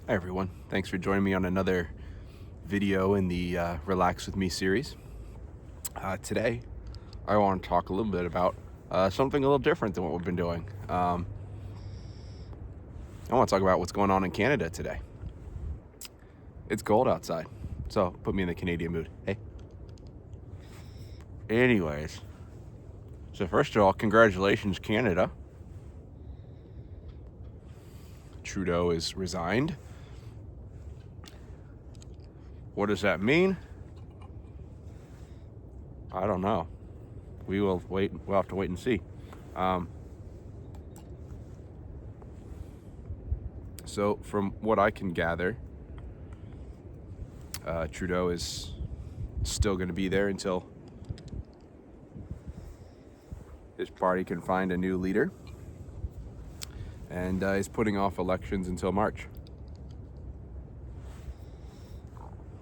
Hi everyone, thanks for joining me on another video in the Relax With Me series. Today, I want to talk a little bit about something a little different than what we've been doing. I want to talk about what's going on in Canada today. It's cold outside, so put me in the Canadian mood. Hey. Anyways, so first of all, congratulations, Canada. Trudeau is resigned. What does that mean? I don't know. We'll have to wait and see. So from what I can gather, Trudeau is still going to be there until his party can find a new leader, and is putting off elections until March,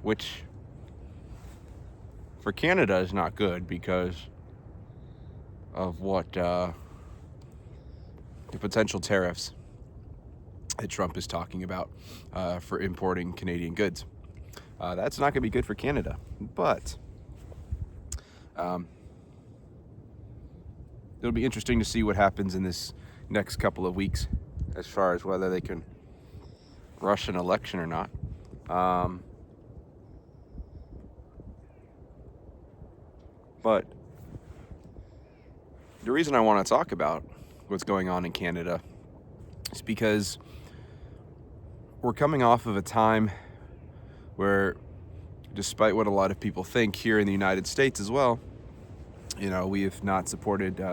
which for Canada is not good because of what the potential tariffs that Trump is talking about for importing Canadian goods. That's not going to be good for Canada, but it'll be interesting to see what happens in this next couple of weeks as far as whether they can rush an election or not. But the reason I want to talk about what's going on in Canada is because we're coming off of a time where, despite what a lot of people think here in the United States as well, you know, we have not supported,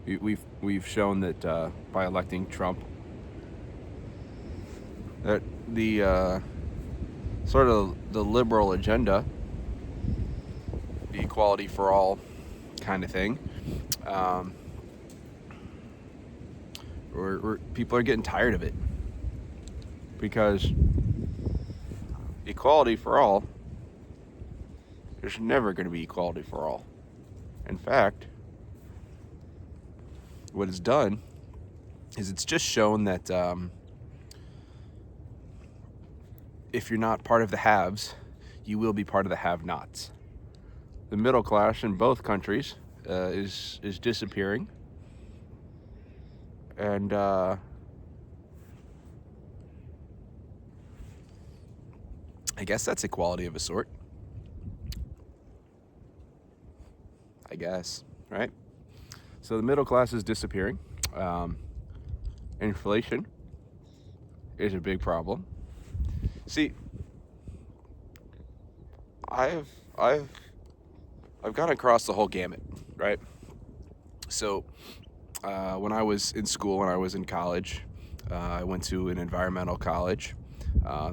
we've shown that by electing Trump, that the sort of the liberal agenda, the equality for all kind of thing, people are getting tired of it, because equality for all, there's never going to be equality for all. In fact, what it's done is it's just shown that if you're not part of the haves, you will be part of the have-nots. The middle class in both countries is disappearing, and I guess that's equality of a sort. I guess, right? So the middle class is disappearing. Inflation is a big problem. See, I've gone across the whole gamut, right? So when I was in school, when I was in college, I went to an environmental college.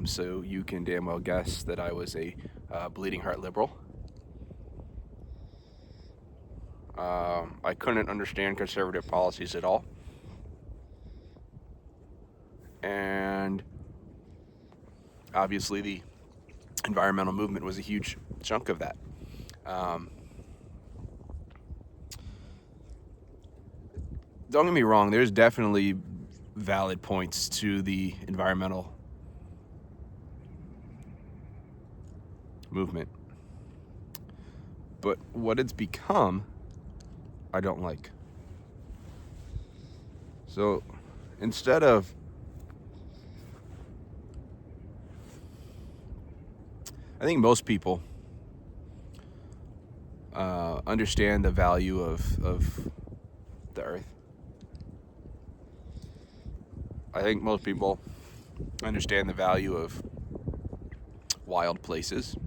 So you can damn well guess that I was a bleeding heart liberal. I couldn't understand conservative policies at all. And obviously the environmental movement was a huge chunk of that. Don't get me wrong, there's definitely valid points to the environmental movement. But what it's become, I don't like. So instead of I think most people understand the value of the earth. I think most people understand the value of wild places.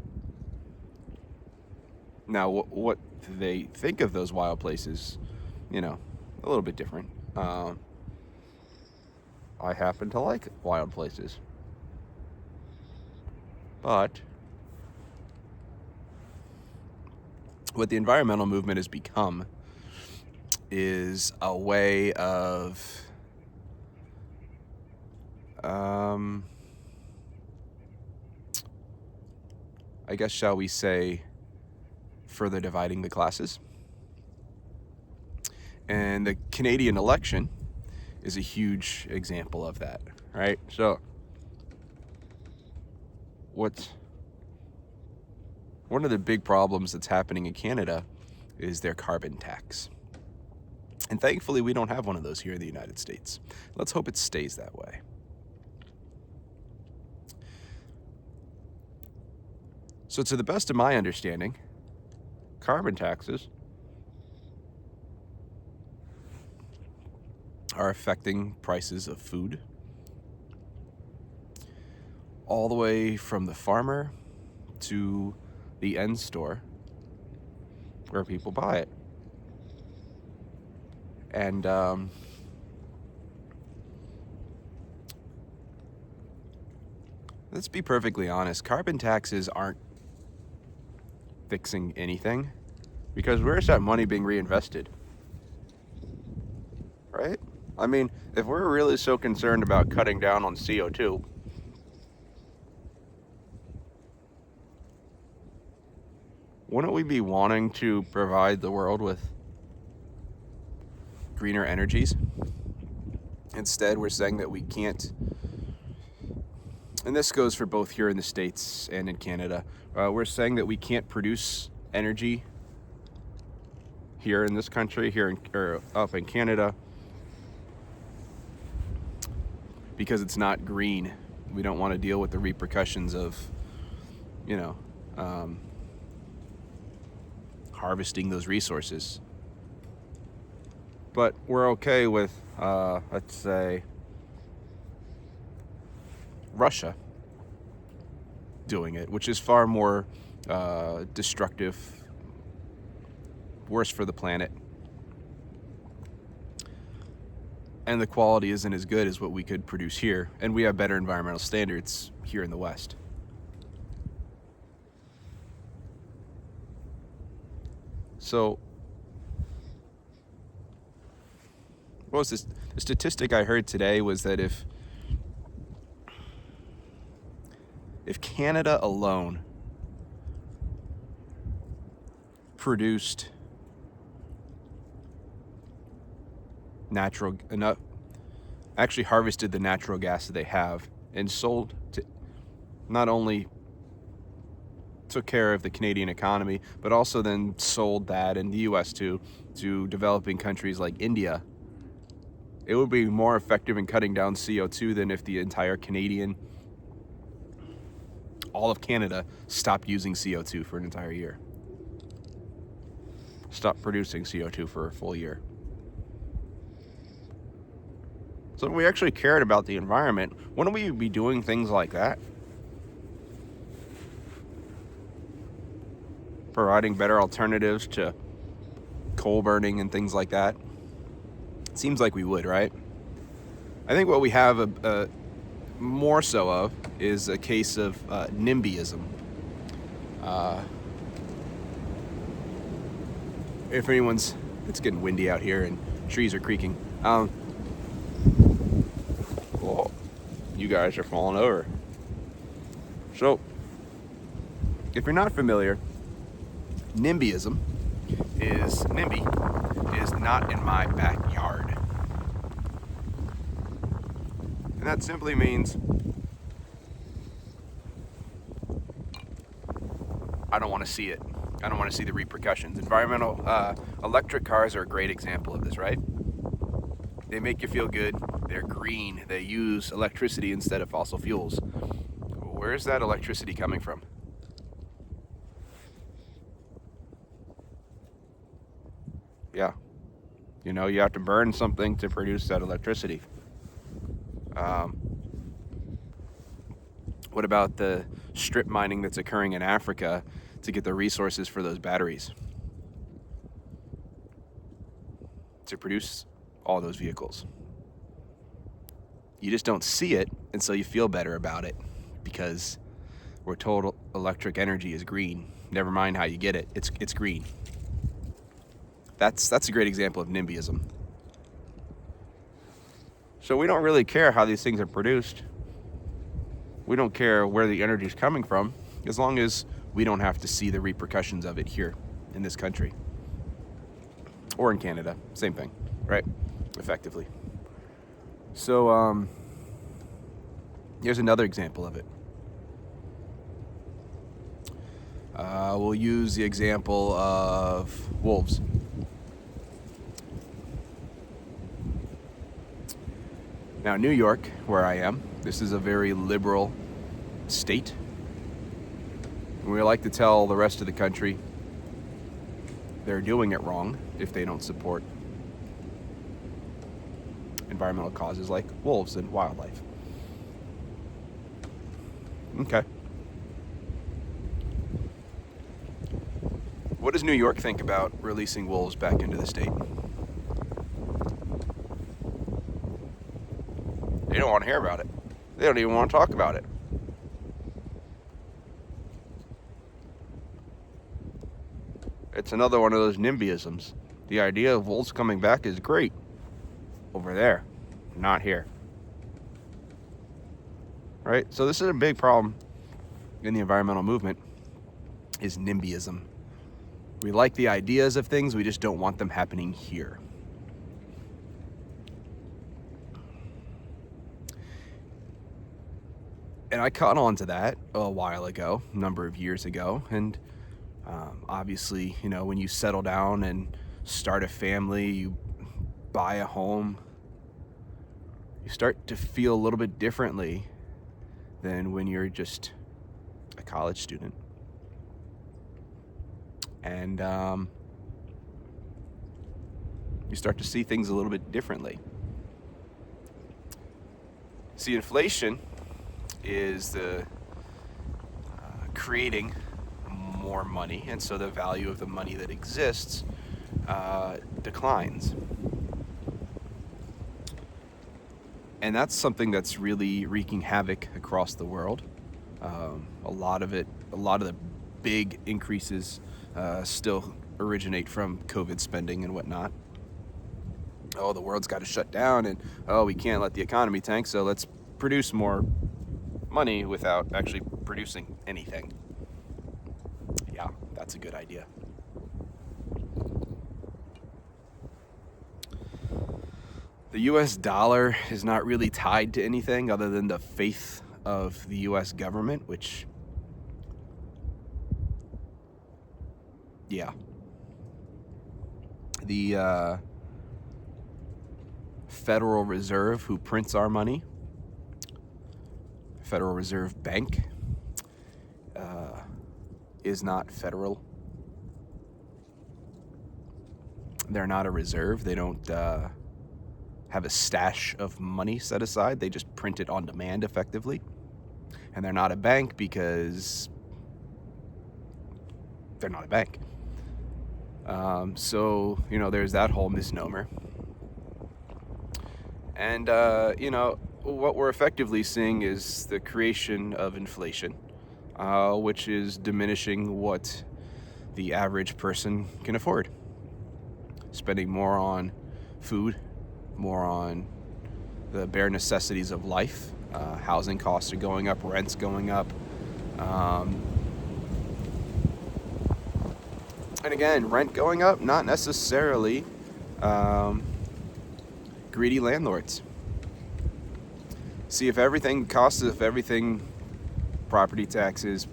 Now, what they think of those wild places, you know, a little bit different. I happen to like wild places. But what the environmental movement has become is a way of I guess, shall we say, further dividing the classes. And the Canadian election is a huge example of that, right? So what's one of the big problems that's happening in Canada is their carbon tax. And thankfully, we don't have one of those here in the United States. Let's hope it stays that way. So to the best of my understanding, carbon taxes are affecting prices of food all the way from the farmer to the end store where people buy it. And let's be perfectly honest, carbon taxes aren't fixing anything, because where's that money being reinvested? Right? I mean, if we're really so concerned about cutting down on CO2, wouldn't we be wanting to provide the world with greener energies? Instead, we're saying that we can't, and this goes for both here in the States and in Canada, we're saying that we can't produce energy here in this country, or up in Canada, because it's not green. We don't want to deal with the repercussions of, harvesting those resources. But we're okay with, let's say, Russia doing it, which is far more destructive, worse for the planet, and the quality isn't as good as what we could produce here, and we have better environmental standards here in the West. So, what was this? The statistic I heard today was that if Canada alone produced actually harvested the natural gas that they have and sold to, not only took care of the Canadian economy, but also then sold that in the US to developing countries like India, it would be more effective in cutting down CO2 than if the entire all of Canada stopped using CO2 for an entire year. Stopped producing CO2 for a full year. So if we actually cared about the environment, wouldn't we be doing things like that? Providing better alternatives to coal burning and things like that? It seems like we would, right? I think what we have more so of is a case of NIMBYism. If it's getting windy out here and trees are creaking. Oh, you guys are falling over. So, if you're not familiar, NIMBYism is not in my backyard. And that simply means I don't want to see it. I don't want to see the repercussions. Electric cars are a great example of this, right? They make you feel good. They're green. They use electricity instead of fossil fuels. Where's that electricity coming from? Yeah. You have to burn something to produce that electricity. What about the strip mining that's occurring in Africa to get the resources for those batteries to produce all those vehicles? You just don't see it, and so you feel better about it because we're told electric energy is green. Never mind how you get it, it's green. That's a great example of NIMBYism. So we don't really care how these things are produced. We don't care where the energy is coming from, as long as we don't have to see the repercussions of it here in this country. Or in Canada, same thing, right? Effectively. So, here's another example of it. We'll use the example of wolves. Now, New York, where I am, this is a very liberal state. And we like to tell the rest of the country they're doing it wrong if they don't support environmental causes like wolves and wildlife. Okay. What does New York think about releasing wolves back into the state? They don't want to hear about it. They don't even want to talk about it. It's another one of those NIMBYisms. The idea of wolves coming back is great. Over there, not here. Right? So this is a big problem in the environmental movement, is NIMBYism. We like the ideas of things, we just don't want them happening here. And I caught on to that a while ago, a number of years ago, and obviously, you know, when you settle down and start a family, you buy a home, you start to feel a little bit differently than when you're just a college student. And you start to see things a little bit differently. See, inflation is the creating more money, and so the value of the money that exists declines. And that's something that's really wreaking havoc across the world. A lot of the big increases still originate from COVID spending and whatnot. Oh, the world's got to shut down, and we can't let the economy tank, so let's produce more money without actually producing anything. Yeah, that's a good idea. The US dollar is not really tied to anything other than the faith of the US government, which, yeah. The Federal Reserve, who prints our money, Federal Reserve Bank, is not federal. They're not a reserve. They don't have a stash of money set aside. They just print it on demand effectively. And they're not a bank because they're not a bank. So, you know, there's that whole misnomer. And, you know, what we're effectively seeing is the creation of inflation, which is diminishing what the average person can afford. Spending more on food, more on the bare necessities of life. Housing costs are going up, rent's going up. And again, rent going up, not necessarily greedy landlords. See, if everything, property taxes,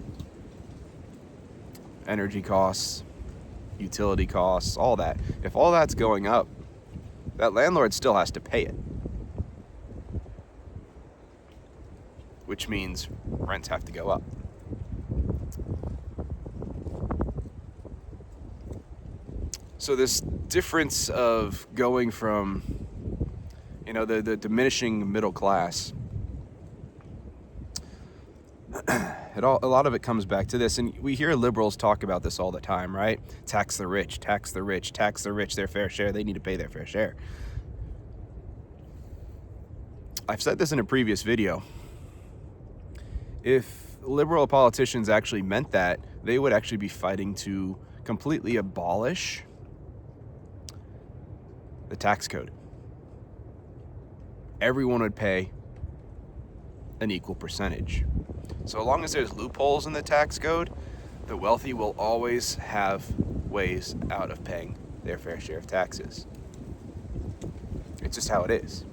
energy costs, utility costs, all that, if all that's going up, that landlord still has to pay it. Which means rents have to go up. So this difference of going from, you know, the diminishing middle class, a lot of it comes back to this, and we hear liberals talk about this all the time, right? Tax the rich, tax the rich, tax the rich their fair share. They need to pay their fair share. I've said this in a previous video. If liberal politicians actually meant that, they would actually be fighting to completely abolish the tax code. Everyone would pay an equal percentage. So long as there's loopholes in the tax code, the wealthy will always have ways out of paying their fair share of taxes. It's just how it is.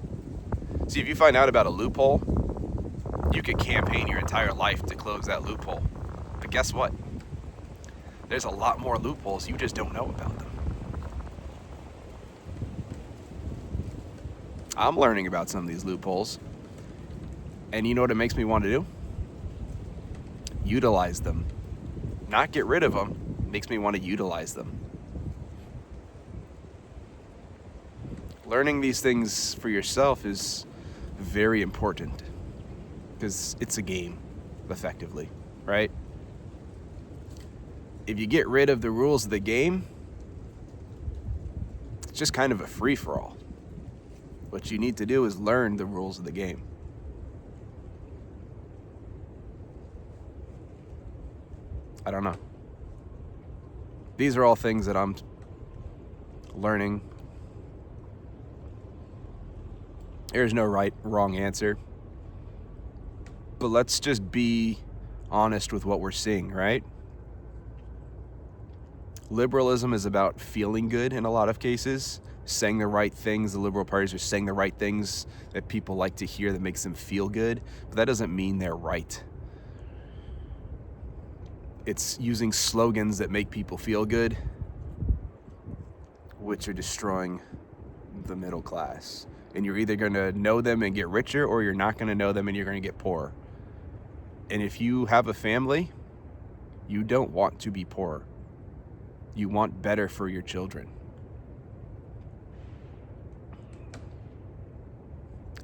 See, if you find out about a loophole, you could campaign your entire life to close that loophole. But guess what? There's a lot more loopholes, you just don't know about them. I'm learning about some of these loopholes. And you know what it makes me want to do? Utilize them. Not get rid of them. It makes me want to utilize them. Learning these things for yourself is very important because it's a game, effectively, right? If you get rid of the rules of the game, it's just kind of a free-for-all. What you need to do is learn the rules of the game. I don't know. These are all things that I'm learning. There's no right, wrong answer. But let's just be honest with what we're seeing, right? Liberalism is about feeling good in a lot of cases, saying the right things. The liberal parties are saying the right things that people like to hear that makes them feel good, but that doesn't mean they're right. It's using slogans that make people feel good, which are destroying the middle class. And you're either going to know them and get richer, or you're not going to know them and you're going to get poor. And if you have a family, you don't want to be poor. You want better for your children.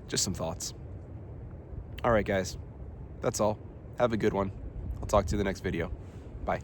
Just some thoughts. All right, guys. That's all. Have a good one. I'll talk to you in the next video. Bye.